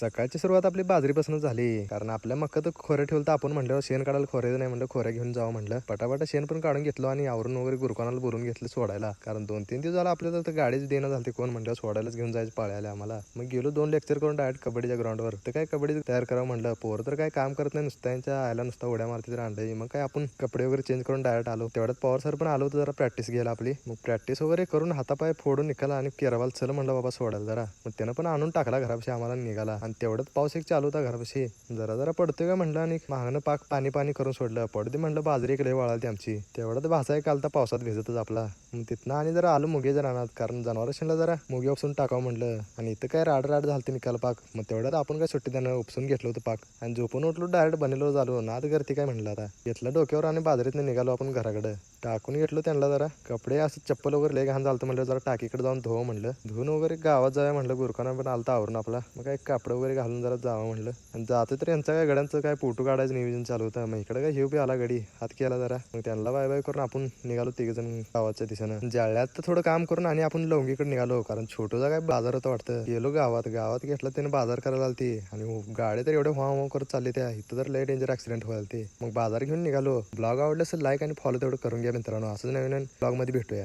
सकाळची सुरुवात आपली बाजरीपासून झाली, कारण आपल्या मक्का तर खोऱ्या ठेवलं तर आपण म्हणलं शेण काढायला खोऱ्याचं नाही म्हणलं, खोऱ्या घेऊन जावं म्हणलं. पटापटा शेण पण काढून घेतलो आणि आवरून वगैरे गुरकानाला बोलून घेतलं सोडायला. कारण 2-3 दिवस झाला आपल्याला तर गाडीच देणं झाली, कोण म्हणलं सोडायलाच घेऊन जायचं पाळ्याला आम्हाला. मग गेलो 2 लेक्चर करून डायरेक्ट कबड्डीच्या ग्राउंडवर. तर काय कबड्डी तयार करावं म्हणलं, पोरं तर काय काम करत नाही, नुसतं यांच्या आयला नुसतं उड्या मारते अंडे. मग काय आपण कपडे वगैरे चेंज करून डायरेक्ट आलो. तेवढ्यात पवार सर पण आलो होतो जरा प्रॅक्टिस घ्यायला आपली. मग प्रॅक्टिस वगैरे करून हातापाय फोडून निघाला आणि केरवाल चल म्हणलं बाबा सोडायला जरा. मग त्यानं पण आणून टाकला घरापाशी आम्हाला निघाला. आणि तेवढ्यात पाऊस एक चालू होता घरापाशी. जरा जरा पडतोय का म्हणलं आणि मागणं पाक पाणी पाणी करून सोडलं. पडू दे म्हणलं, बाजरी इकडे वळाली आमची. तेवढ्यात भासाय कालता पावसात भिजतच आपला. मग तिथनं आणि जरा आलो मुगेच्या रानात, कारण जनावर जरा मुगे उपसून टाकावं म्हणलं. आणि इथं काय राड झालते निकाल पाक. मग तेवढ्यात आपण काय सुट्टी त्यानं उपसून घेतलं होतं पाक आणि झोपून उठलो डायरेक्ट बनलो झालो. नाद करते काय म्हणलं आता. घेतलं डोक्यावर आणि बाजरीतनं निघालो आपण घराकडे. टाकून घेतलो त्यांना जरा कपडे, असं चप्पल वगैरे लय घाण झालतं म्हणलं, जरा टाकीकडे जाऊन धुवं म्हणलं. धुवून वगैरे गावात जावं म्हणलं, गुरकाना पण आलता आवरून आपला. मग काय कापडं वगैरे घालून जरा जावं म्हणलं. आणि जातो तर यांचा काय गड्यांचं काय फोटो काढायचं नियोजन चालू होतं. मग इकडे काय बी आला गडी, हात केला जरा. मग त्यांना बाय बाय करून आपण निघालो तिघजण गावाच्या दिशेनं. जाळ्यात तर थोडं काम करून आणि आपण लवंगीकडे निघालो, कारण छोटूचा काय बाजार होता वाटतं. गेलो गावात घेतला त्याने बाजार करायला आलती. आणि गाडी तर एवढे व्हा करत चालली त्या, इथं तर लय डेंजर ऍक्सिडेंट व्हायला ते. मग बाजार घेऊन निघालो. ब्लॉग आवडलं असेल लाईक आणि फॉलो तेवढं करून घ्या मित्रांनो. असंच नवीन ब्लॉग मध्ये भेटूया.